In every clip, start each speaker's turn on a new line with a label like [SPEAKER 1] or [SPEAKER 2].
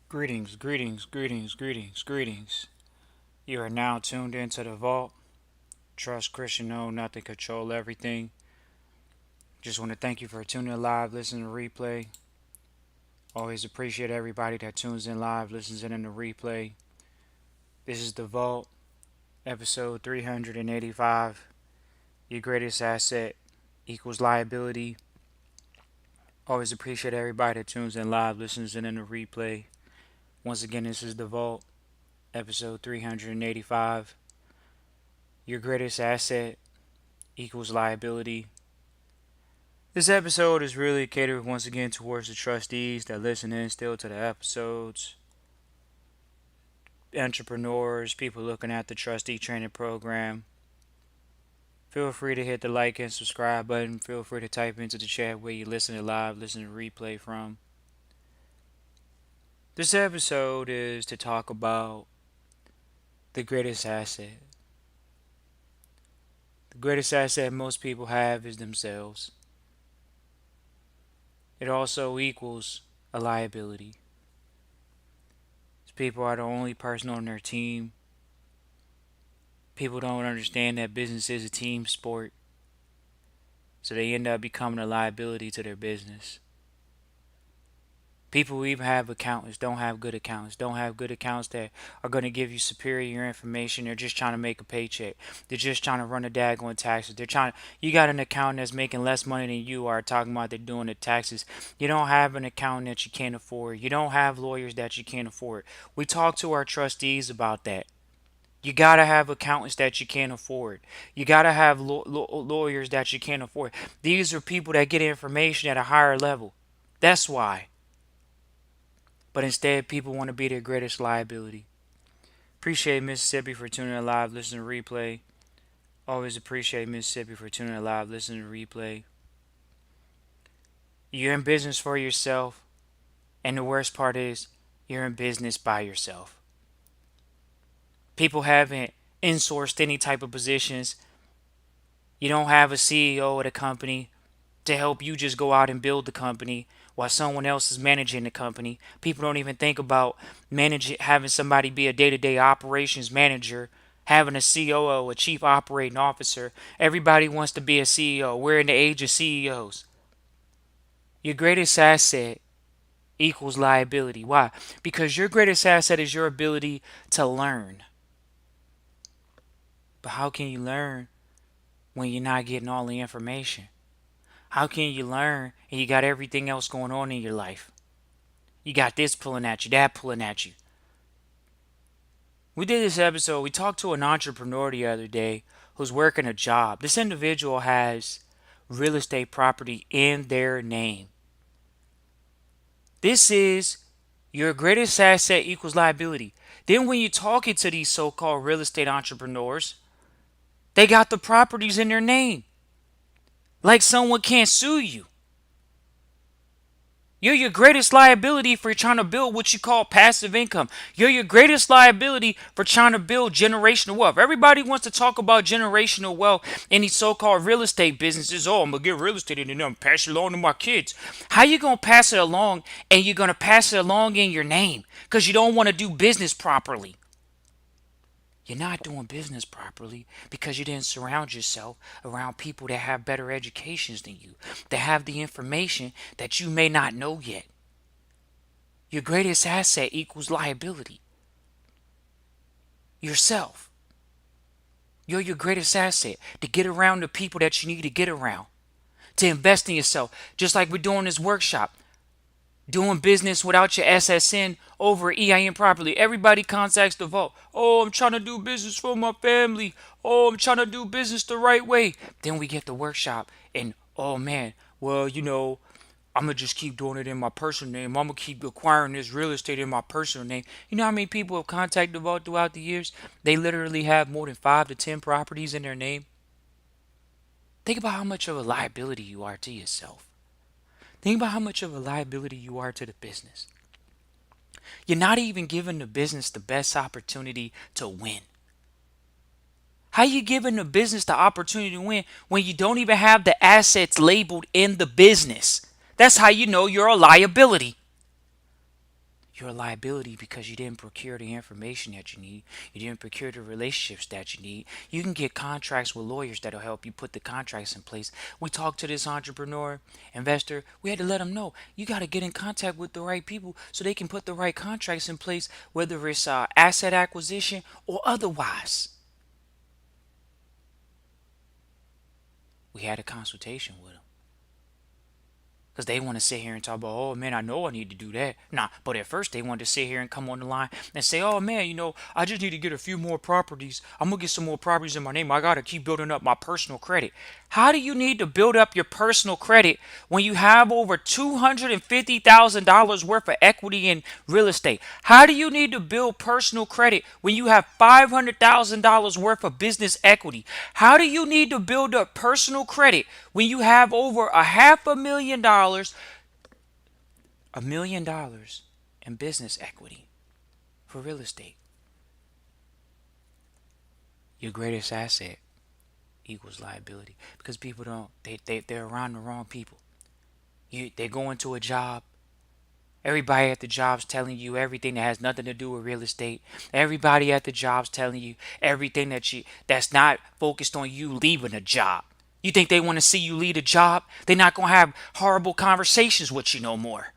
[SPEAKER 1] Greetings, greetings, greetings, greetings, greetings. You are now tuned into the vault. Trust Christian, know nothing, control everything. Just want to thank you for tuning in live, listening to replay. Always appreciate everybody that tunes in live, listens in the replay. This is the vault, episode 385. Your greatest asset equals liability. Always appreciate everybody that tunes in live, listens in the replay. Once again, this is the vault, episode 385. Your greatest asset equals liability. This episode is really catered once again towards the trustees that listen in still to the episodes, entrepreneurs, people looking at the trustee training program. Feel free to hit the like and subscribe button. Feel free to type into the chat where you listen to live, listen to replay from. This episode is to talk about the greatest asset. The greatest asset most people have is themselves. It also equals a liability. People are the only person on their team. People don't understand that business is a team sport, so they end up becoming a liability to their business. People who even have accountants don't have good accountants, don't have good accounts that are going to give you superior information. They're just trying to make a paycheck. They're just trying to run a daggone taxes. You got an accountant that's making less money than you are talking about they're doing the taxes. You don't have an accountant that you can't afford. You don't have lawyers that you can't afford. We talk to our trustees about that. You gotta have accountants that you can't afford. You gotta have lawyers that you can't afford. These are people that get information at a higher level. That's why. But instead, people want to be their greatest liability. Appreciate Mississippi for tuning in live, listening to replay. Always appreciate Mississippi for tuning in live, listening to replay. You're in business for yourself, and the worst part is, you're in business by yourself. People haven't insourced any type of positions. You don't have a CEO at a company to help you just go out and build the company while someone else is managing the company. People don't even think about having somebody be a day-to-day operations manager, having a COO, a chief operating officer. Everybody wants to be a CEO. We're in the age of CEOs. Your greatest asset equals liability. Why? Because your greatest asset is your ability to learn. But how can you learn when you're not getting all the information? How can you learn and you got everything else going on in your life? You got this pulling at you, that pulling at you. We did this episode. We talked to an entrepreneur the other day who's working a job. This individual has real estate property in their name. This is your greatest asset equals liability. Then when you're talking to these so-called real estate entrepreneurs, they got the properties in their name. Like someone can't sue you. You're your greatest liability for trying to build what you call passive income. You're your greatest liability for trying to build generational wealth. Everybody wants to talk about generational wealth in these so-called real estate businesses. Oh, I'm going to get real estate and then I'm pass it along to my kids. How you going to pass it along and you're going to pass it along in your name because you don't want to do business properly? You're not doing business properly because you didn't surround yourself around people that have better educations than you, that have the information that you may not know yet. Your greatest asset equals liability. Yourself. You're your greatest asset to get around the people that you need to get around, to invest in yourself. Just like we're doing this workshop. Doing business without your SSN over EIN properly. Everybody contacts the vault. Oh, I'm trying to do business for my family. Oh, I'm trying to do business the right way. Then we get the workshop and, oh man, well, I'm going to just keep doing it in my personal name. I'm going to keep acquiring this real estate in my personal name. You know how many people have contacted the vault throughout the years? They literally have more than 5 to 10 properties in their name. Think about how much of a liability you are to yourself. Think about how much of a liability you are to the business. You're not even giving the business the best opportunity to win. How you giving the business the opportunity to win when you don't even have the assets labeled in the business? That's how you know you're a liability. You're a liability because you didn't procure the information that you need. You didn't procure the relationships that you need. You can get contracts with lawyers that'll help you put the contracts in place. We talked to this entrepreneur, investor. We had to let them know you got to get in contact with the right people so they can put the right contracts in place, whether it's asset acquisition or otherwise. We had a consultation with them. Because they want to sit here and talk about, oh man, I know I need to do that. Nah, but at first they wanted to sit here and come on the line and say, oh man, I just need to get a few more properties. I'm going to get some more properties in my name. I got to keep building up my personal credit. How do you need to build up your personal credit when you have over $250,000 worth of equity in real estate? How do you need to build personal credit when you have $500,000 worth of business equity? How do you need to build up personal credit when you have over $500,000, $1 million in business equity for real estate? Your greatest asset equals liability because people don't, they're around the wrong people. They go into a job. Everybody at the job's telling you everything that has nothing to do with real estate. Everybody at the job's telling you everything that's not focused on you leaving a job. You think they want to see you leave a job? They're not going to have horrible conversations with you no more.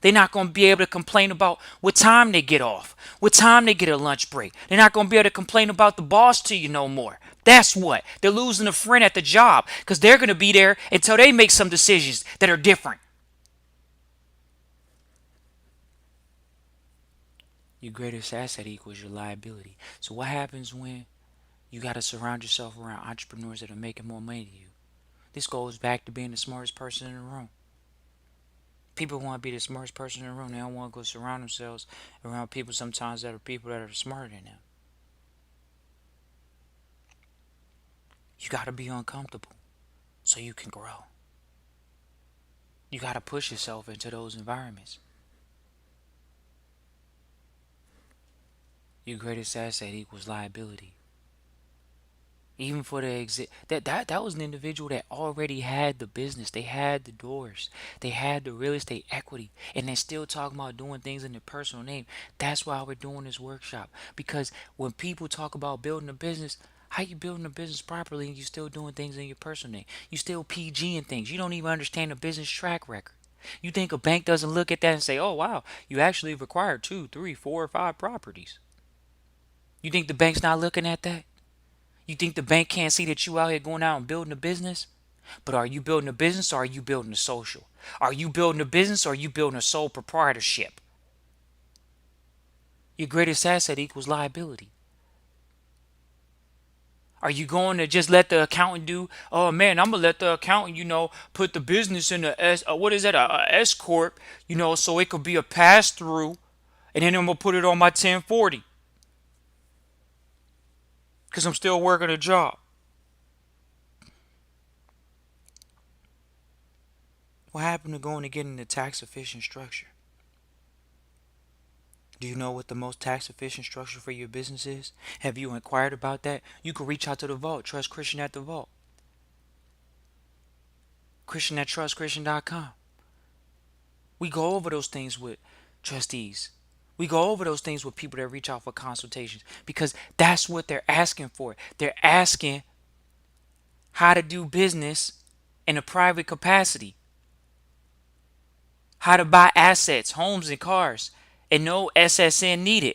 [SPEAKER 1] They're not going to be able to complain about what time they get off, what time they get a lunch break. They're not going to be able to complain about the boss to you no more. That's what. They're losing a friend at the job because they're going to be there until they make some decisions that are different. Your greatest asset equals your liability. So what happens when you got to surround yourself around entrepreneurs that are making more money than you? This goes back to being the smartest person in the room. People want to be the smartest person in the room. They don't want to go surround themselves around people sometimes that are people that are smarter than them. You got to be uncomfortable so you can grow. You got to push yourself into those environments. Your greatest asset equals liability. Even for the that was an individual that already had the business. They had the doors. They had the real estate equity. And they're still talking about doing things in their personal name. That's why we're doing this workshop. Because when people talk about building a business, how you building a business properly and you still doing things in your personal name? You still PG and things. You don't even understand a business track record. You think a bank doesn't look at that and say, oh wow, you actually require 2, 3, 4, or 5 properties. You think the bank's not looking at that? You think the bank can't see that you out here going out and building a business? But are you building a business or are you building a social? Are you building a business or are you building a sole proprietorship? Your greatest asset equals liability. Are you going to just let the accountant do? Oh man, I'm gonna let the accountant, put the business in a what is that? A S corp, so it could be a pass through, and then I'm gonna put it on my 1040 because I'm still working a job. What happened to going to getting the tax efficient structure? Do you know what the most tax efficient structure for your business is? Have you inquired about that? You can reach out to the vault. Trust Christian at the vault. Christian at trustchristian.com. We go over those things with trustees. We go over those things with people that reach out for consultations because that's what they're asking for. They're asking how to do business in a private capacity, how to buy assets, homes, and cars, and no SSN needed.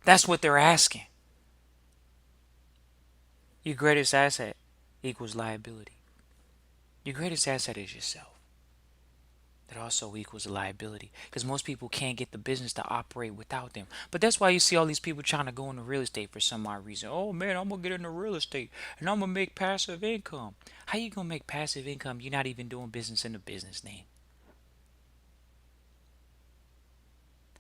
[SPEAKER 1] That's what they're asking. Your greatest asset equals liability. Your greatest asset is yourself. That also equals a liability because most people can't get the business to operate without them. But that's why you see all these people trying to go into real estate for some odd reason. Oh man, I'm gonna get into real estate and I'm gonna make passive income. How you gonna make passive income? You're not even doing business in the business name.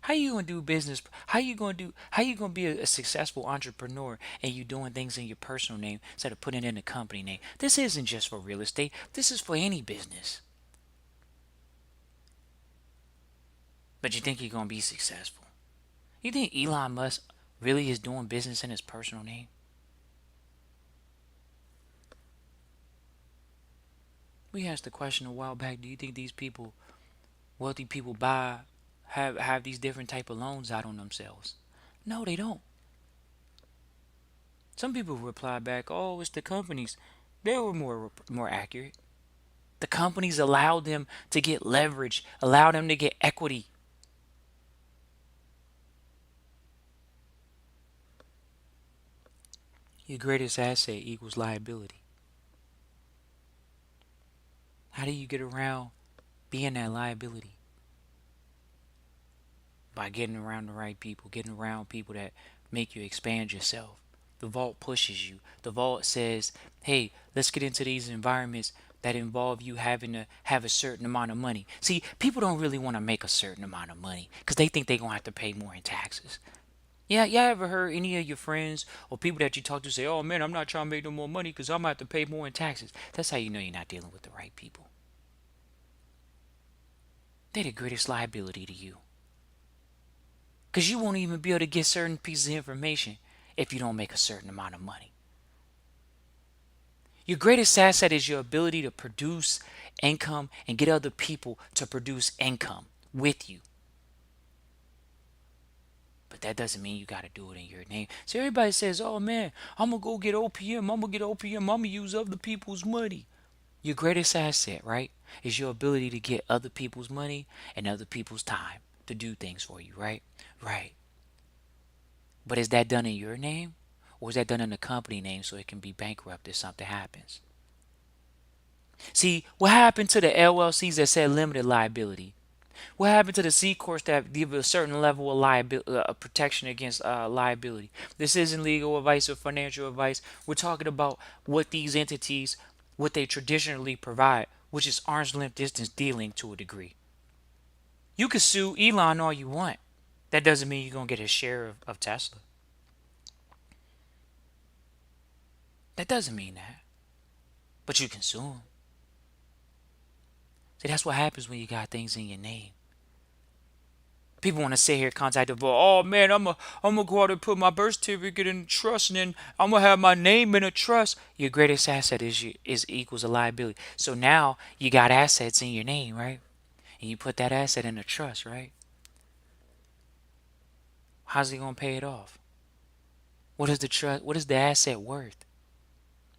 [SPEAKER 1] How you gonna do business? How you gonna be a successful entrepreneur and you doing things in your personal name instead of putting it in the company name? This isn't just for real estate. This is for any business. But you think you're gonna be successful? You think Elon Musk really is doing business in his personal name? We asked the question a while back, do you think these people wealthy people buy have these different type of loans out on themselves. No, they don't. Some people reply back, "Oh, it's the companies." They were more accurate. The companies allow them to get leverage, allow them to get equity. Your greatest asset equals liability. How do you get around being that liability? By getting around the right people, getting around people that make you expand yourself. The vault pushes you. The vault says, hey, let's get into these environments that involve you having to have a certain amount of money. See, people don't really want to make a certain amount of money because they think they're going to have to pay more in taxes. Yeah, y'all ever heard any of your friends or people that you talk to say, oh man, I'm not trying to make no more money because I'm going to have to pay more in taxes? That's how you know you're not dealing with the right people. They're the greatest liability to you. Because you won't even be able to get certain pieces of information if you don't make a certain amount of money. Your greatest asset is your ability to produce income and get other people to produce income with you. But that doesn't mean you got to do it in your name. So everybody says, oh man, I'm going to go get OPM. I'm going to get OPM. I'm going to use other people's money. Your greatest asset, right, is your ability to get other people's money and other people's time to do things for you, right? Right. But is that done in your name? Or is that done in the company name so it can be bankrupt if something happens? See, what happened to the LLCs that said limited liability? What happened to the C corps that give a certain level of liability, protection against liability? This isn't legal advice or financial advice. We're talking about what these entities, what they traditionally provide, which is arm's length distance dealing to a degree. You could sue Elon all you want. That doesn't mean you're gonna get a share of Tesla. That doesn't mean that. But you can sue him. See, that's what happens when you got things in your name. People want to sit here contact the board. Oh man, I'm gonna go out and put my birth certificate in a trust, and then I'm gonna have my name in a trust. Your greatest asset is equals a liability. So now you got assets in your name, right? And you put that asset in a trust, right? How's he gonna pay it off? What is the trust? What is the asset worth?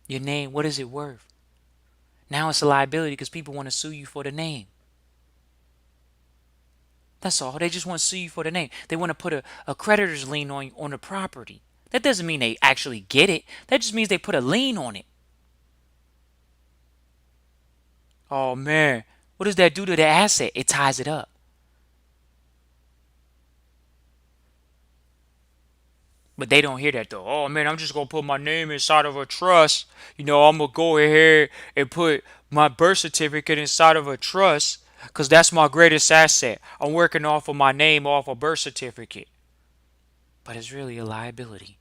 [SPEAKER 1] Your name. What is it worth? Now it's a liability because people want to sue you for the name. That's all. They just want to sue you for the name. They want to put a creditor's lien on the property. That doesn't mean they actually get it. That just means they put a lien on it. Oh man, what does that do to the asset? It ties it up. But they don't hear that though. Oh man, I'm just gonna put my name inside of a trust. I'm gonna go ahead and put my birth certificate inside of a trust because that's my greatest asset. I'm working off of my name off a birth certificate. But it's really a liability.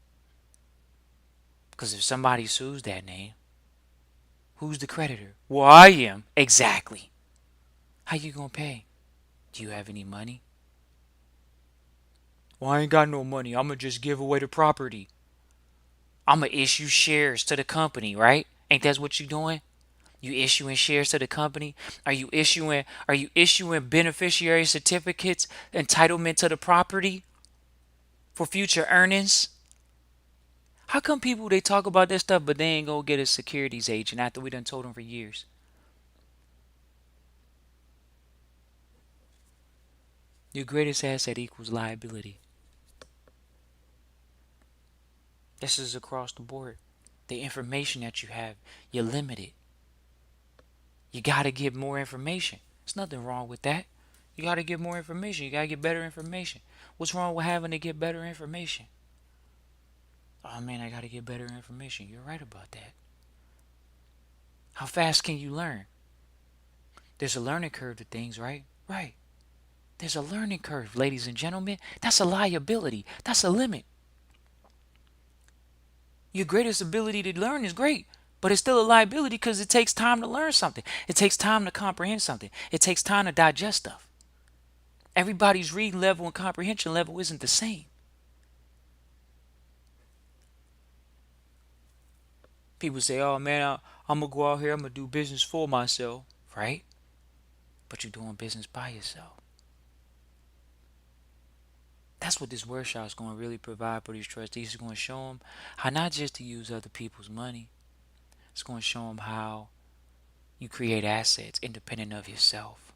[SPEAKER 1] Because if somebody sues that name, who's the creditor? Well, I am. Exactly. How you gonna pay? Do you have any money? Well, I ain't got no money. I'm gonna just give away the property. I'm gonna issue shares to the company, right? Ain't that what you doing? You issuing shares to the company? Are you issuing beneficiary certificates, entitlement to the property for future earnings? How come people they talk about this stuff but they ain't gonna get a securities agent after we done told them for years? Your greatest asset equals liability. This is across the board. The information that you have, you're limited. You got to get more information. There's nothing wrong with that. You got to get more information. You got to get better information. What's wrong with having to get better information? Oh man, I got to get better information. You're right about that. How fast can you learn? There's a learning curve to things, right? Right. There's a learning curve, ladies and gentlemen. That's a liability. That's a limit. Your greatest ability to learn is great, but it's still a liability because it takes time to learn something. It takes time to comprehend something. It takes time to digest stuff. Everybody's reading level and comprehension level isn't the same. People say, oh man, I'm going to go out here, I'm going to do business for myself, right? but you're doing business by yourself. That's what this workshop is going to really provide for these trustees. It's going to show them how not just to use other people's money. It's going to show them how you create assets independent of yourself.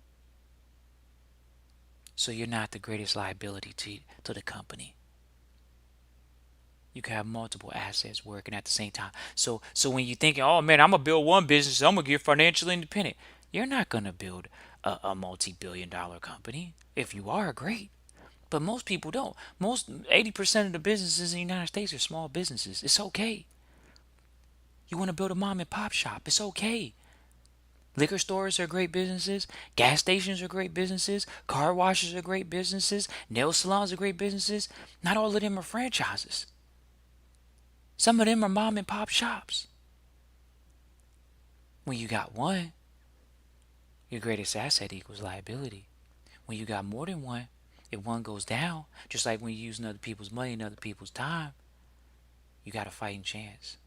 [SPEAKER 1] So you're not the greatest liability to the company. You can have multiple assets working at the same time. So when you're thinking, oh man, I'm going to build one business, I'm going to get financially independent. You're not going to build a multi-billion-dollar company. If you are, great. But most people don't. Most 80% of the businesses in the United States are small businesses. It's okay. You want to build a mom and pop shop. It's okay. Liquor stores are great businesses. Gas stations are great businesses. Car washes are great businesses. Nail salons are great businesses. Not all of them are franchises. Some of them are mom and pop shops. When you got one, your greatest asset equals liability. When you got more than one, if one goes down, just like when you're using other people's money and other people's time, you got a fighting chance.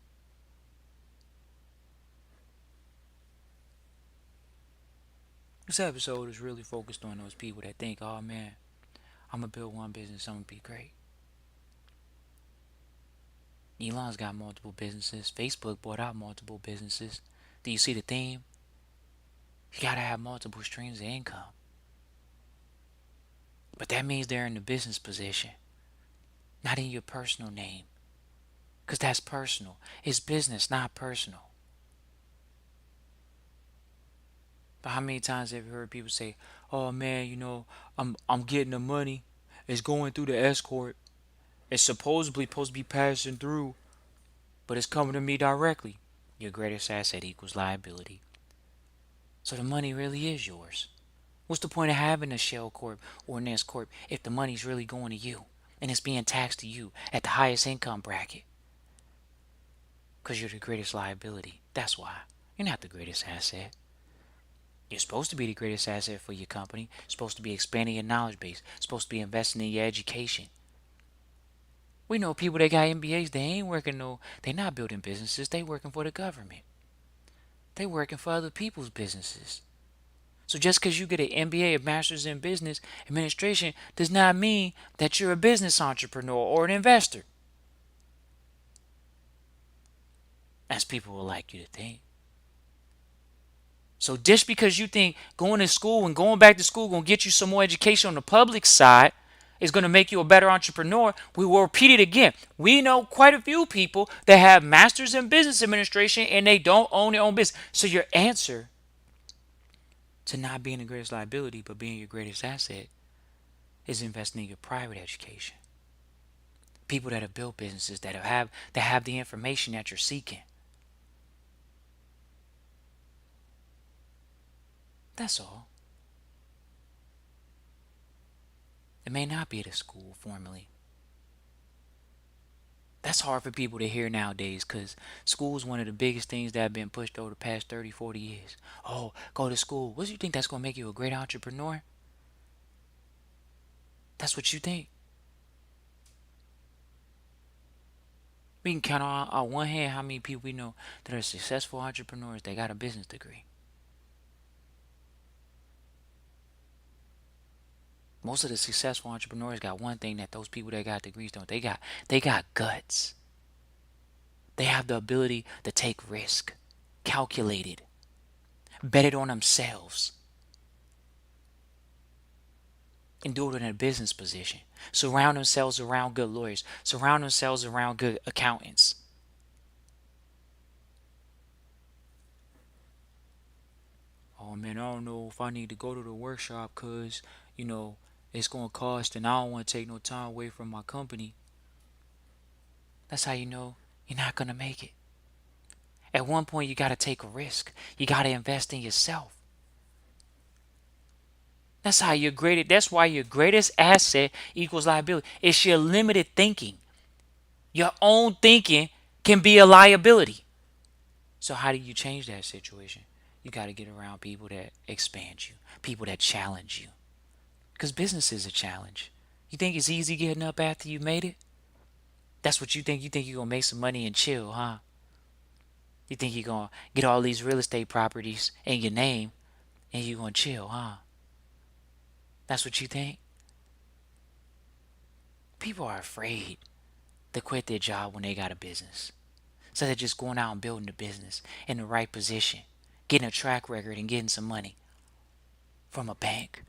[SPEAKER 1] This episode is really focused on those people that think, oh man, I'm going to build one business, I'm going to be great. Elon's got multiple businesses. Facebook bought out multiple businesses. Do you see the theme? You got to have multiple streams of income. But that means they're in the business position, not in your personal name. Because that's personal. It's business, not personal. But how many times have you heard people say, oh man, I'm getting the money. It's going through the escort. It's supposedly supposed to be passing through, but it's coming to me directly. Your greatest asset equals liability. So the money really is yours. What's the point of having a shell corp or an S corp if the money's really going to you and it's being taxed to you at the highest income bracket? Because you're the greatest liability. That's why. You're not the greatest asset. You're supposed to be the greatest asset for your company. You're supposed to be expanding your knowledge base. You're supposed to be investing in your education. We know people that got MBAs, they ain't working they're not building businesses, they working for the government. They working for other people's businesses. So just because you get an MBA, a master's in business administration, does not mean that you're a business entrepreneur or an investor, as people would like you to think. So just because you think going to school and going back to school going to get you some more education on the public side is going to make you a better entrepreneur, we will repeat it again. We know quite a few people that have masters in business administration and they don't own their own business. So your answer to not being the greatest liability but being your greatest asset is investing in your private education. People that have built businesses that have the information that you're seeking. That's all. It may not be at a school formally. That's hard for people to hear nowadays because school is one of the biggest things that have been pushed over the past 30, 40 years. Oh, go to school. What do you think that's going to make you a great entrepreneur? That's what you think. We can count on one hand how many people we know that are successful entrepreneurs that got a business degree. Most of the successful entrepreneurs got one thing that those people that got degrees don't. They got guts. They have the ability to take risk, calculated, bet it on themselves, and do it in a business position. Surround themselves around good lawyers. Surround themselves around good accountants. Oh man, I don't know if I need to go to the workshop because, it's going to cost and I don't want to take no time away from my company. That's how you know you're not going to make it. At one point, you got to take a risk. You got to invest in yourself. That's why your greatest asset equals liability. It's your limited thinking. Your own thinking can be a liability. So how do you change that situation? You got to get around people that expand you, people that challenge you. Because business is a challenge. You think it's easy getting up after you made it? That's what you think. You think you're going to make some money and chill, huh? You think you're going to get all these real estate properties in your name and you're going to chill, huh? That's what you think? People are afraid to quit their job when they got a business. So they're just going out and building a business in the right position, getting a track record and getting some money from a bank.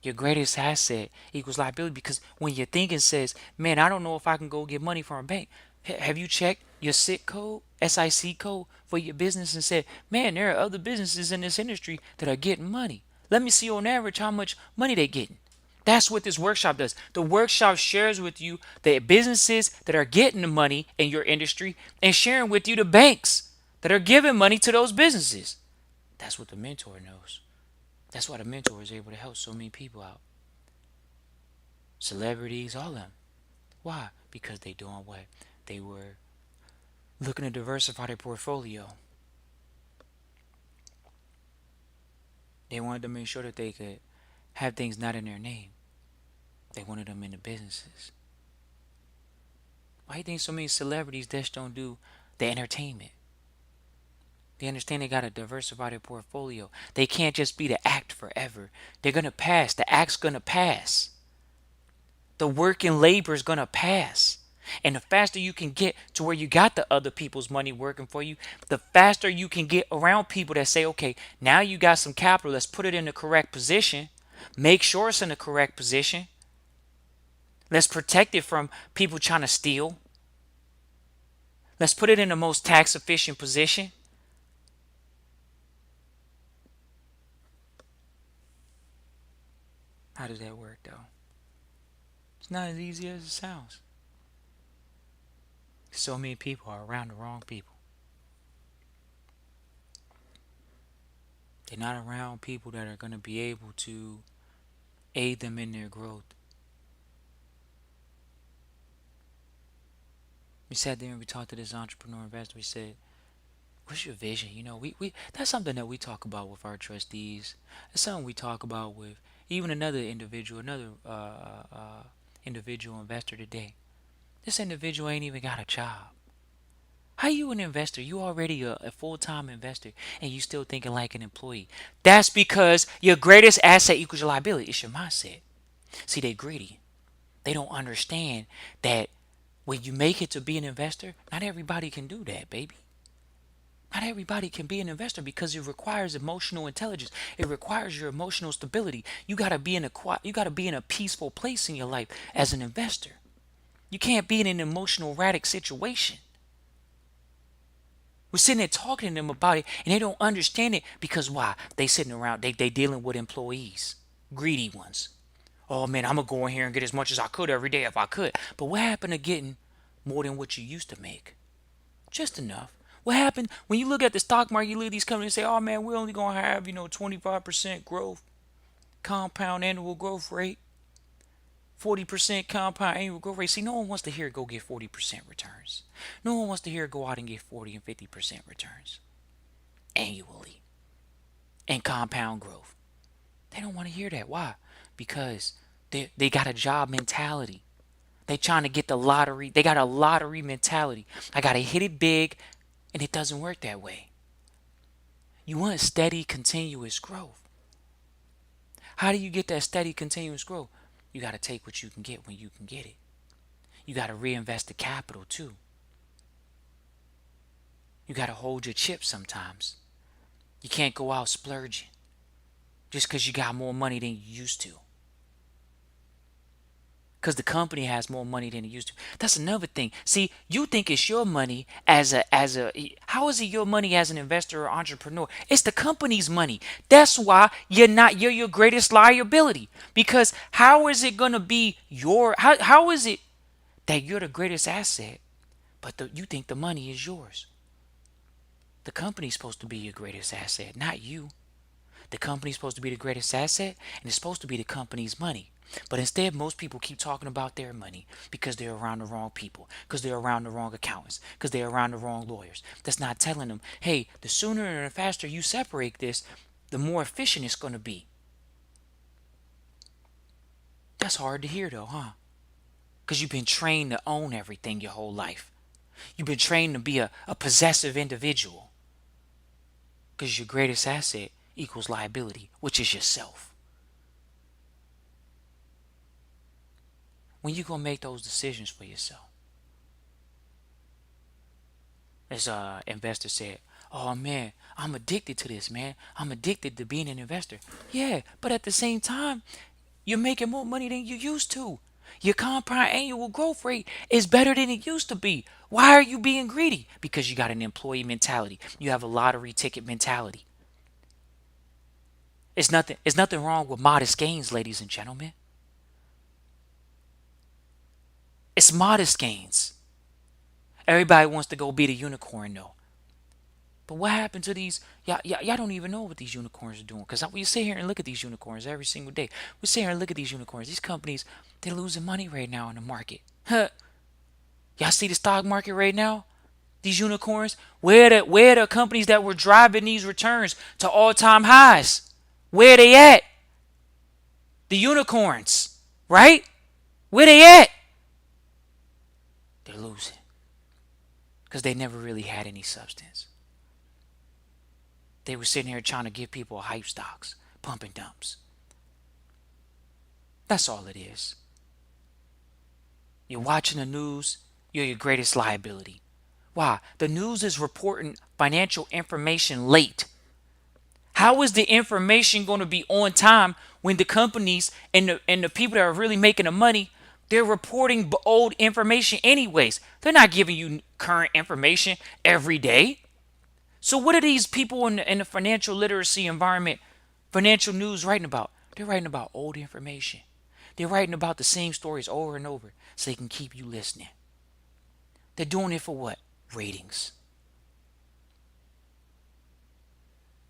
[SPEAKER 1] Your greatest asset equals liability, because when your thinking says, man, I don't know if I can go get money from a bank. Have you checked your SIC code for your business and said, man, there are other businesses in this industry that are getting money. Let me see on average how much money they're getting. That's what this workshop does. The workshop shares with you the businesses that are getting the money in your industry and sharing with you the banks that are giving money to those businesses. That's what the mentor knows. That's why the mentor is able to help so many people out. Celebrities, all of them. Why? Because they doing what? They were looking to diversify their portfolio. They wanted to make sure that they could have things not in their name. They wanted them in the businesses. Why do you think so many celebrities just don't do the entertainment? They understand they got to diversify their portfolio. They can't just be the act forever. They're going to pass. The act's going to pass. The work and labor is going to pass. And the faster you can get to where you got the other people's money working for you, the faster you can get around people that say, okay, now you got some capital, let's put it in the correct position. Make sure it's in the correct position. Let's protect it from people trying to steal. Let's put it in the most tax efficient position. How does that work though? It's not as easy as it sounds. So many people are around the wrong people. They're not around people that are going to be able to aid them in their growth. We sat there and we talked to this entrepreneur investor. We said, what's your vision? We that's something that we talk about with our trustees. It's something we talk about with even another individual investor today. This individual ain't even got a job. How you an investor? You already a full-time investor and you still thinking like an employee. That's because your greatest asset equals your liability. It's your mindset. See, they greedy. They don't understand that when you make it to be an investor, not everybody can do that, baby. Not everybody can be an investor because it requires emotional intelligence. It requires your emotional stability. You gotta be in a peaceful place in your life as an investor. You can't be in an emotional erratic situation. We're sitting there talking to them about it and they don't understand it because why? They sitting around, they dealing with employees, greedy ones. Oh man, I'm gonna go in here and get as much as I could every day if I could. But what happened to getting more than what you used to make? Just enough. What happened when you look at the stock market, you look at these companies and say, oh man, we're only gonna have, 25% growth, compound annual growth rate, 40% compound annual growth rate. See, no one wants to hear go get 40% returns. No one wants to hear go out and get 40 and 50% returns annually and compound growth. They don't want to hear that. Why? Because they got a job mentality. They trying to get the lottery. They got a lottery mentality. I got to hit it big, and it doesn't work that way. You want steady, continuous growth. How do you get that steady, continuous growth? You got to take what you can get when you can get it. You got to reinvest the capital too. You got to hold your chips sometimes. You can't go out splurging just because you got more money than you used to. Because the company has more money than it used to. That's another thing. See, you think it's your money how is it your money as an investor or entrepreneur? It's the company's money. That's why you're your greatest liability. Because how is it gonna be how is it that you're the greatest asset, but you think the money is yours? The company's supposed to be your greatest asset, not you. The company's supposed to be the greatest asset, and it's supposed to be the company's money. But instead, most people keep talking about their money because they're around the wrong people, because they're around the wrong accountants, because they're around the wrong lawyers. That's not telling them, hey, the sooner and the faster you separate this, the more efficient it's going to be. That's hard to hear though, huh? Because you've been trained to own everything your whole life. You've been trained to be a possessive individual. Because your greatest asset equals liability, which is yourself. When you gonna make those decisions for yourself? As investor said, "Oh man, I'm addicted to this, man. I'm addicted to being an investor." Yeah, but at the same time, you're making more money than you used to. Your compound annual growth rate is better than it used to be. Why are you being greedy? Because you got an employee mentality. You have a lottery ticket mentality. It's nothing wrong with modest gains, ladies and gentlemen. It's modest gains. Everybody wants to go be the unicorn though. But what happened to these? Y'all don't even know what these unicorns are doing. Because we sit here and look at these unicorns every single day. We sit here and look at these unicorns. These companies, they're losing money right now in the market. Huh. Y'all see the stock market right now? These unicorns? Where the companies that were driving these returns to all-time highs? Where they at? The unicorns, right? Where they at? They're losing. Because they never really had any substance. They were sitting here trying to give people hype stocks, pump and dumps. That's all it is. You're watching the news, you're your greatest liability. Why? The news is reporting financial information late. How is the information going to be on time when the companies and the people that are really making the money, they're reporting old information anyways? They're not giving you current information every day. So what are these people in the financial literacy environment, financial news writing about? They're writing about old information. They're writing about the same stories over and over so they can keep you listening. They're doing it for what? Ratings.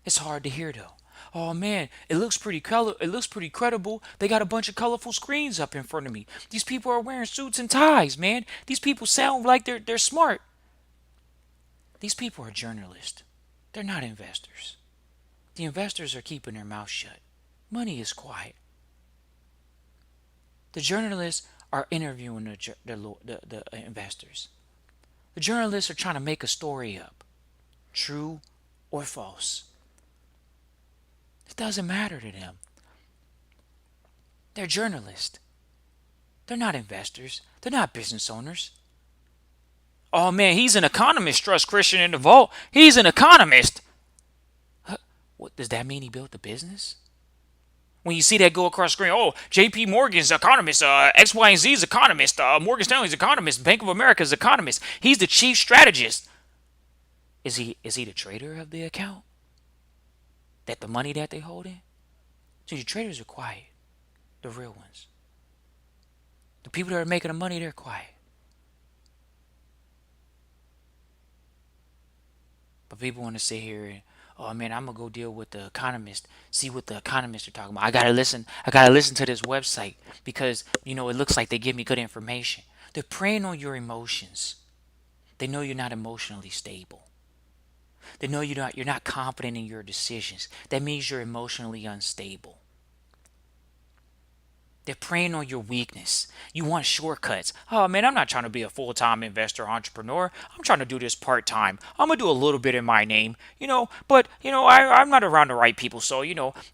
[SPEAKER 1] It's hard to hear though. Oh man, it looks pretty credible. They got a bunch of colorful screens up in front of me. These people are wearing suits and ties, man. These people sound like they're smart. These people are journalists. They're not investors. The investors are keeping their mouth shut. Money is quiet. The journalists are interviewing the investors. The journalists are trying to make a story up, true or false. It doesn't matter to them. They're journalists. They're not investors. They're not business owners. Oh man, he's an economist, Trust Christian in the vault. He's an economist. Huh? What does that mean? He built the business? When you see that go across the screen, oh, J.P. Morgan's economist, X, Y, and Z's economist, Morgan Stanley's economist, Bank of America's economist. He's the chief strategist. Is he the trader of the account? That the money that they hold in? See, the traders are quiet. The real ones. The people that are making the money, they're quiet. But people want to sit here and, oh man, I'm gonna go deal with the economist, see what the economists are talking about. I gotta listen to this website because it looks like they give me good information. They're preying on your emotions. They know you're not emotionally stable. They know you're not confident in your decisions. That means you're emotionally unstable. They're preying on your weakness. You want shortcuts. Oh man, I'm not trying to be a full-time investor entrepreneur. I'm trying to do this part-time. I'm gonna do a little bit in my name, but I'm not around the right people, so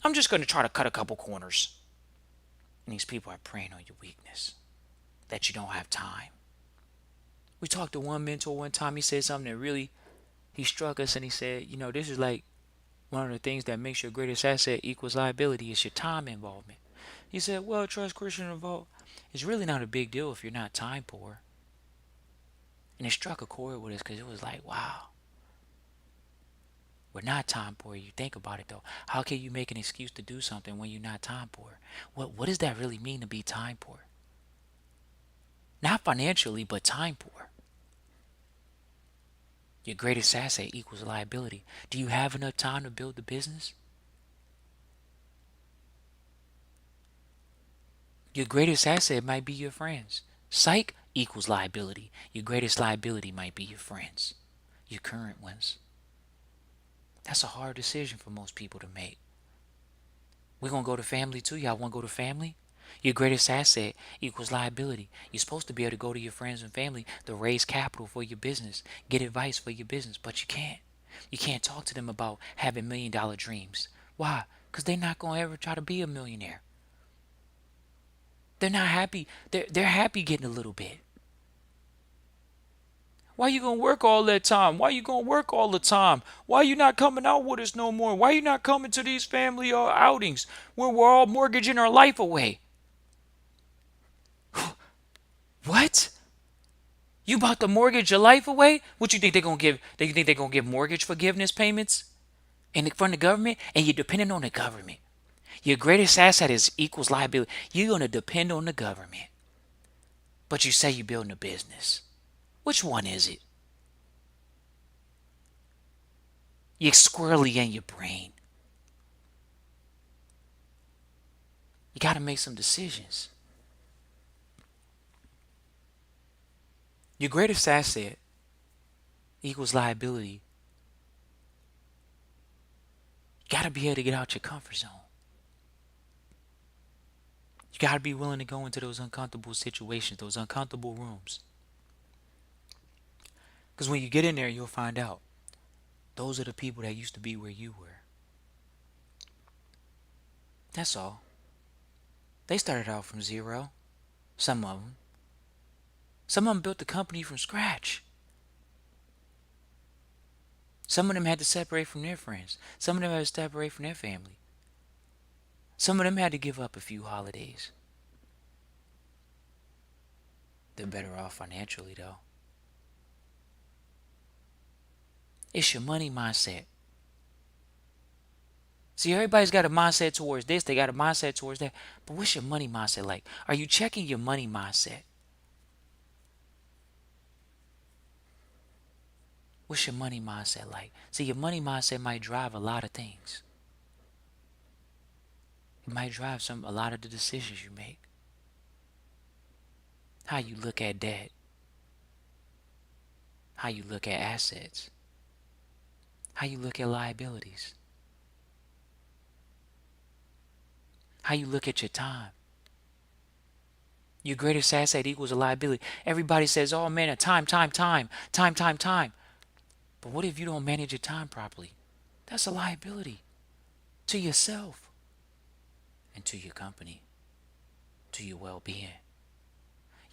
[SPEAKER 1] I'm just gonna try to cut a couple corners. And these people are preying on your weakness. That you don't have time. We talked to one mentor one time, he said something that really he struck us and he said, this is like one of the things that makes your greatest asset equals liability is your time involvement. He said, well, Trust Christian Revolt, it's really not a big deal if you're not time poor. And it struck a chord with us because it was like, wow, we're not time poor. You think about it though. How can you make an excuse to do something when you're not time poor? What does that really mean to be time poor? Not financially, but time poor. Your greatest asset equals liability. Do you have enough time to build the business? Your greatest asset might be your friends. Psych equals liability. Your greatest liability might be your friends, your current ones. That's a hard decision for most people to make. We're going to go to family too. Y'all want to go to family? Your greatest asset equals liability. You're supposed to be able to go to your friends and family to raise capital for your business, get advice for your business, but you can't. You can't talk to them about having $1 million dreams Why? Because they're not going to ever try to be a millionaire. They're not happy. They're happy getting a little bit. Why you gonna work all that time? Why you gonna work all the time? Why you not coming out with us no more? Why you not coming to these family outings where we're all mortgaging our life away? What? You about to mortgage your life away? What you think they're gonna give? They think they're gonna give mortgage forgiveness payments from the government, and you're depending on the government. Your greatest asset is equals liability. You're gonna depend on the government, but you say you're building a business. Which one is it? You're squarely in your brain. You got to make some decisions. Your greatest asset equals liability. You got to be able to get out your comfort zone. You got to be willing to go into those uncomfortable situations, those uncomfortable rooms. Because when you get in there, you'll find out those are the people that used to be where you were. That's all. They started out from zero. Some of them. Some of them built the company from scratch. Some of them had to separate from their friends. Some of them had to separate from their family. Some of them had to give up a few holidays. They're better off financially, though. It's your money mindset. See, everybody's got a mindset towards this. They got a mindset towards that. But what's your money mindset like? Are you checking your money mindset? What's your money mindset like? See, your money mindset might drive a lot of things. It might drive a lot of the decisions you make. How you look at debt. How you look at assets. How you look at liabilities. How you look at your time. Your greatest asset equals a liability. Everybody says, oh man, time. But what if you don't manage your time properly? That's a liability to yourself and to your company, to your well-being.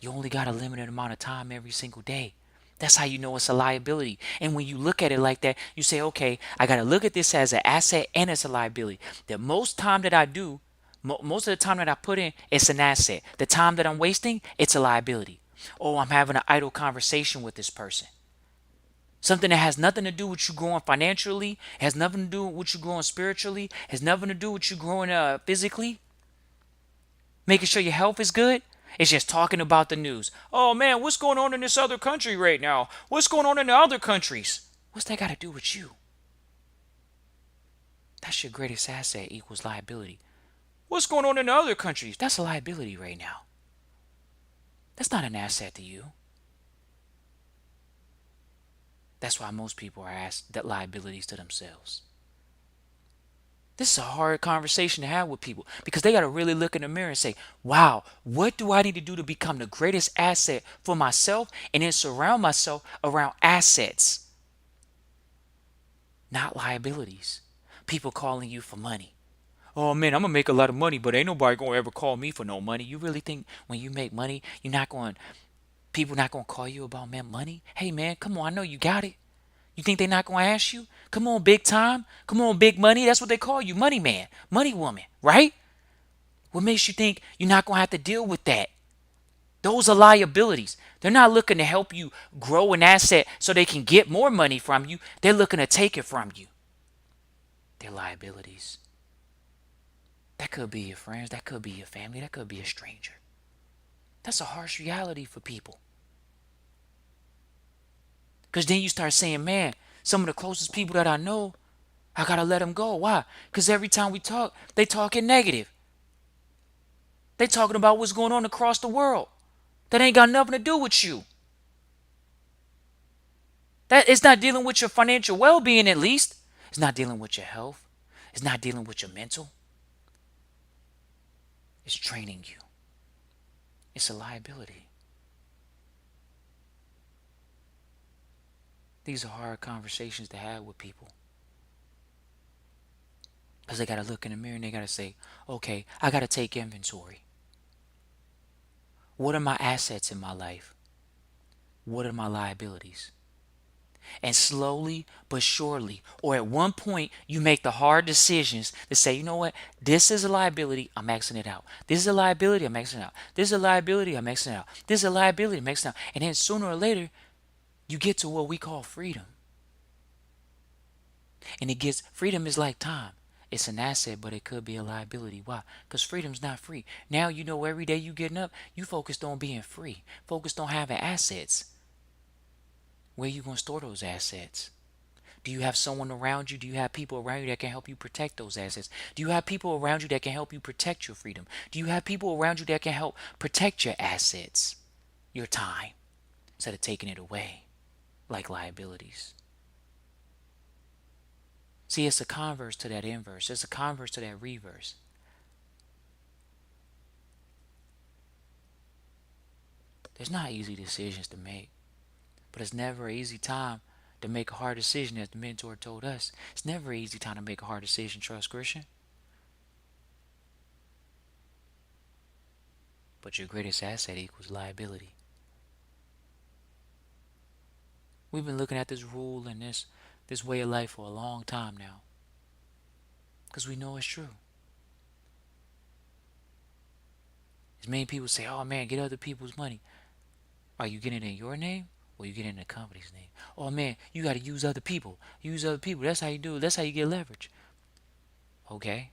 [SPEAKER 1] You only got a limited amount of time every single day. That's how you know it's a liability. And when you look at it like that, you say, okay, I got to look at this as an asset and as a liability. The most time that I do, most of the time that I put in, it's an asset. The time that I'm wasting, it's a liability. Oh, I'm having an idle conversation with this person. Something that has nothing to do with you growing financially, has nothing to do with you growing spiritually, has nothing to do with you growing physically, making sure your health is good. It's just talking about the news. Oh man, what's going on in this other country right now? What's going on in the other countries? What's that got to do with you? That's your greatest asset equals liability. What's going on in the other countries? That's a liability right now. That's not an asset to you. That's why most people are liabilities to themselves. This is a hard conversation to have with people because they got to really look in the mirror and say, wow, what do I need to do to become the greatest asset for myself and then surround myself around assets, not liabilities. People calling you for money. Oh man, I'm going to make a lot of money, but ain't nobody going to ever call me for no money. You really think when you make money, people not going to call you about money? Hey man, come on, I know you got it. You think they're not going to ask you? Come on, big time. Come on, big money. That's what they call you, money man, money woman, right? What makes you think you're not going to have to deal with that? Those are liabilities. They're not looking to help you grow an asset so they can get more money from you. They're looking to take it from you. They're liabilities. That could be your friends. That could be your family. That could be a stranger. That's a harsh reality for people. Because then you start saying, man, some of the closest people that I know, I got to let them go. Why? Because every time we talk, they talking negative. They talking about what's going on across the world. That ain't got nothing to do with you. That it's not dealing with your financial well-being, at least. It's not dealing with your health. It's not dealing with your mental. It's draining you. It's a liability. These are hard conversations to have with people. Because they got to look in the mirror and they got to say, okay, I got to take inventory. What are my assets in my life? What are my liabilities? And slowly but surely, or at one point, you make the hard decisions to say, you know what, this is a liability, I'm Xing it out. This is a liability, I'm Xing it out. This is a liability, I'm Xing it out. This is a liability, I'm Xing it out. And then sooner or later, you get to what we call freedom. And freedom is like time. It's an asset, but it could be a liability. Why? Because freedom's not free. Now you know every day you getting up, you focused on being free, focused on having assets. Where you going to store those assets? Do you have someone around you? Do you have people around you that can help you protect those assets? Do you have people around you that can help you protect your freedom? Do you have people around you that can help protect your assets, your time, instead of taking it away like liabilities? See, it's a converse to that inverse. It's a converse to that reverse. There's not easy decisions to make, but it's never an easy time to make a hard decision, as the mentor told us. It's never an easy time to make a hard decision, trust Christian. But your greatest asset equals liability. We've been looking at this rule and this way of life for a long time now, because we know it's true. As many people say, oh man, get other people's money. Are you getting it in your name or you getting it in the company's name? Oh man, you got to use other people. Use other people. That's how you do it. That's how you get leverage. Okay.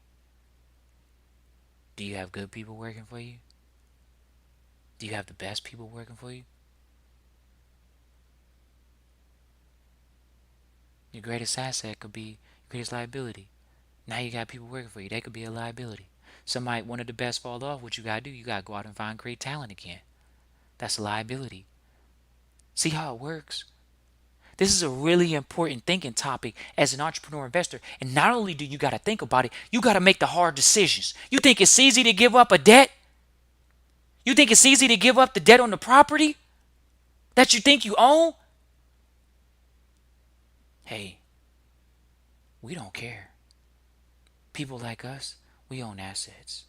[SPEAKER 1] Do you have good people working for you? Do you have the best people working for you? Your greatest asset could be your greatest liability. Now you got people working for you. They could be a liability. One of the best fall off. What you got to do, you got to go out and find great talent again. That's a liability. See how it works? This is a really important thinking topic as an entrepreneur investor. And not only do you got to think about it, you got to make the hard decisions. You think it's easy to give up a debt? You think it's easy to give up the debt on the property that you think you own? Hey, we don't care. People like us, we own assets.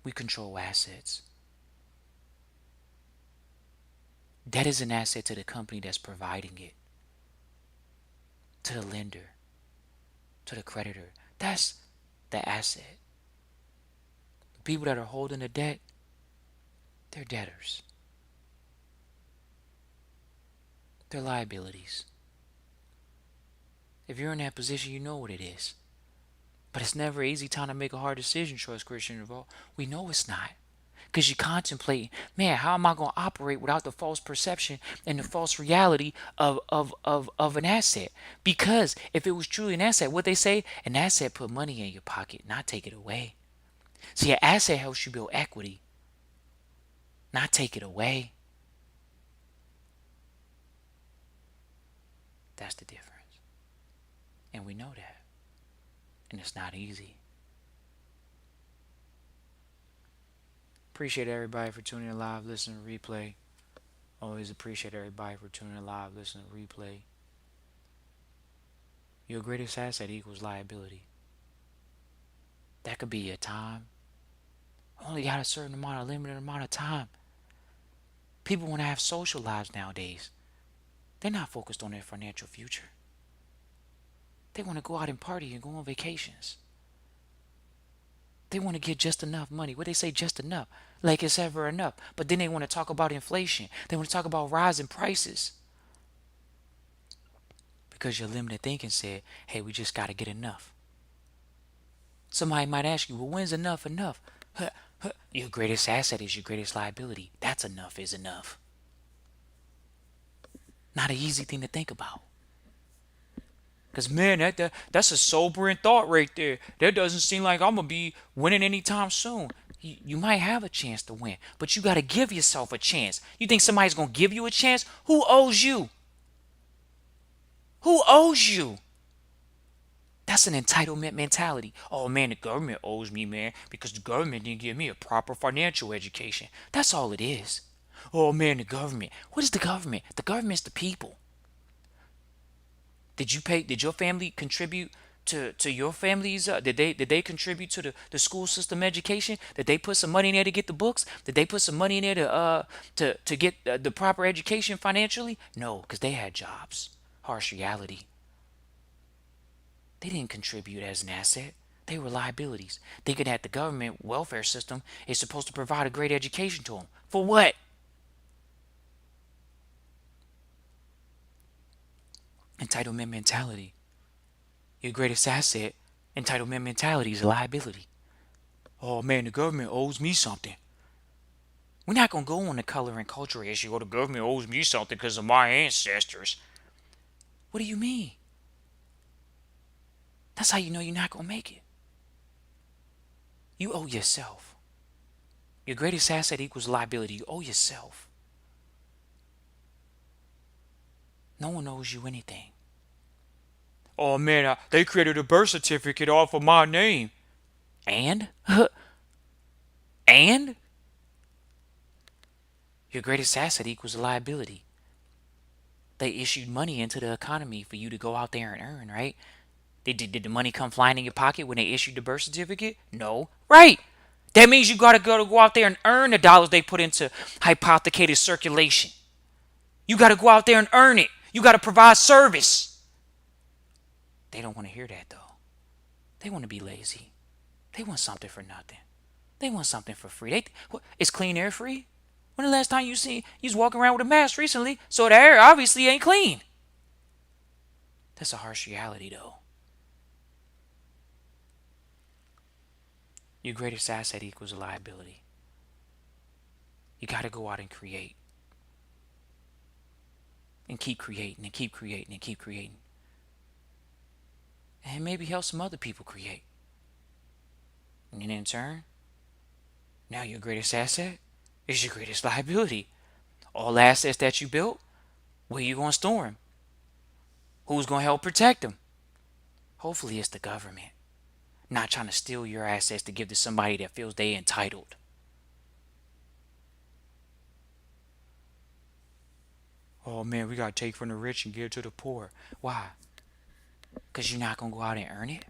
[SPEAKER 1] We control assets. Debt is an asset to the company that's providing it, to the lender, to the creditor. That's the asset. The people that are holding the debt, they're debtors. They're liabilities. If you're in that position, you know what it is. But it's never an easy time to make a hard decision, trust Christian involved. We know it's not. Because you contemplate, man, how am I going to operate without the false perception and the false reality of an asset? Because if it was truly an asset, what they say, an asset put money in your pocket, not take it away. See, an asset helps you build equity, not take it away. That's the difference. And we know that. And it's not easy. Appreciate everybody for tuning in live, listening to replay. Always appreciate everybody for tuning in live, listening to replay. Your greatest asset equals liability. That could be your time. Only got a certain amount, a limited amount of time. People want to have social lives nowadays. They're not focused on their financial future. They want to go out and party and go on vacations. They want to get just enough money. What they say, just enough, like it's ever enough. But then they want to talk about inflation. They want to talk about rising prices. Because your limited thinking said, hey, we just got to get enough. Somebody might ask you, well, when's enough enough? Your greatest asset is your greatest liability. That's enough is enough. Not an easy thing to think about. Because, man, that's a sobering thought right there. That doesn't seem like I'm going to be winning anytime soon. You might have a chance to win, but you got to give yourself a chance. You think somebody's going to give you a chance? Who owes you? Who owes you? That's an entitlement mentality. Oh, man, the government owes me, man, because the government didn't give me a proper financial education. That's all it is. Oh, man, the government. What is the government? The government's the people. Did your family contribute to your families? Did they contribute to the school system education? Did they put some money in there to get the books? Did they put some money in there to get the proper education financially? No, because they had jobs. Harsh reality. They didn't contribute as an asset. They were liabilities. Thinking that the government welfare system is supposed to provide a great education to them. For what? Entitlement mentality. Your greatest asset, entitlement mentality, is a liability. Oh man, the government owes me something. We're not going to go on the color and culture issue. Oh, the government owes me something because of my ancestors. What do you mean? That's how you know you're not going to make it. You owe yourself. Your greatest asset equals liability. You owe yourself. No one owes you anything. Oh man, they created a birth certificate off of my name. And? And? Your greatest asset equals a liability. They issued money into the economy for you to go out there and earn, right? Did the money come flying in your pocket when they issued the birth certificate? No. Right. That means you gotta go out there and earn the dollars they put into hypothecated circulation. You gotta go out there and earn it. You gotta provide service. They don't want to hear that though. They want to be lazy. They want something for nothing. They want something for free. Is clean air free? When the last time you was walking around with a mask recently? So the air obviously ain't clean. That's a harsh reality though. Your greatest asset equals a liability. You got to go out and create. And keep creating and keep creating and keep creating. And maybe help some other people create. And in turn, now your greatest asset is your greatest liability. All assets that you built, where you going to store them? Who's going to help protect them? Hopefully it's the government. Not trying to steal your assets to give to somebody that feels they entitled. Oh man, we got to take from the rich and give to the poor. Why? Because you're not going to go out and earn it?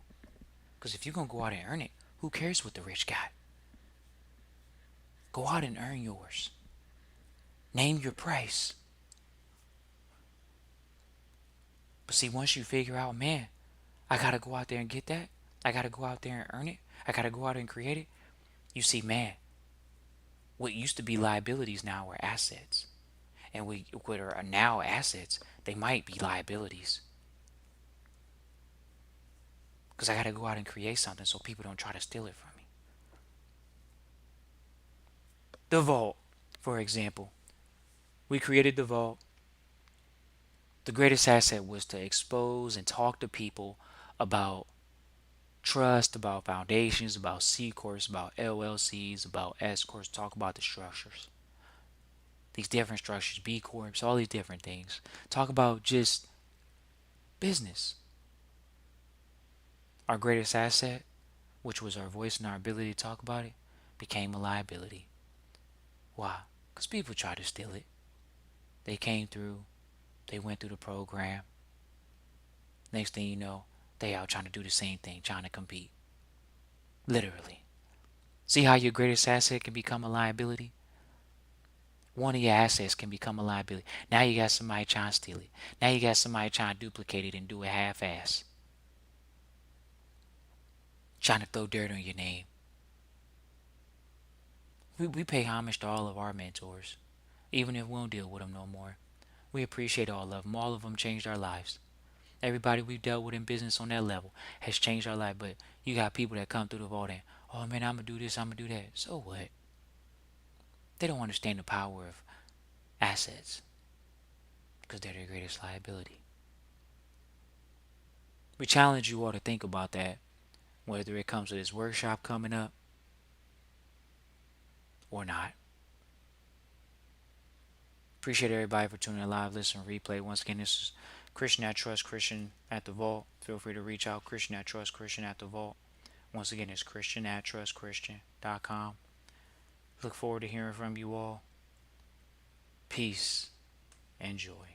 [SPEAKER 1] Because if you're going to go out and earn it, who cares what the rich got? Go out and earn yours. Name your price. But see, once you figure out, man, I got to go out there and get that. I got to go out there and earn it. I got to go out and create it. You see, man, what used to be liabilities now are assets. And what are now assets, they might be liabilities. Because I got to go out and create something so people don't try to steal it from me. The vault, for example. We created the vault. The greatest asset was to expose and talk to people about trust, about foundations, about C Corps, about LLCs, about S Corps, talk about the structures. These different structures, B Corps, all these different things. Talk about just business. Our greatest asset, which was our voice and our ability to talk about it, became a liability. Why? Because people tried to steal it. They came through, they went through the program. Next thing you know, they out trying to do the same thing, trying to compete. Literally. See how your greatest asset can become a liability? One of your assets can become a liability. Now you got somebody trying to steal it. Now you got somebody trying to duplicate it and do it half-ass. Trying to throw dirt on your name. We pay homage to all of our mentors, even if we don't deal with them no more. We appreciate all of them. All of them changed our lives. Everybody we've dealt with in business on that level has changed our life. But you got people that come through the vault and, oh man, I'm going to do this, I'm going to do that. So what? They don't understand the power of assets because they're their greatest liability. We challenge you all to think about that, whether it comes to this workshop coming up or not. Appreciate everybody for tuning in live, listen, replay. Once again, this is Christian at Trust, Christian at the Vault. Feel free to reach out, Christian at Trust, Christian at the Vault. Once again, it's Christian at TrustChristian.com. Look forward to hearing from you all. Peace and joy.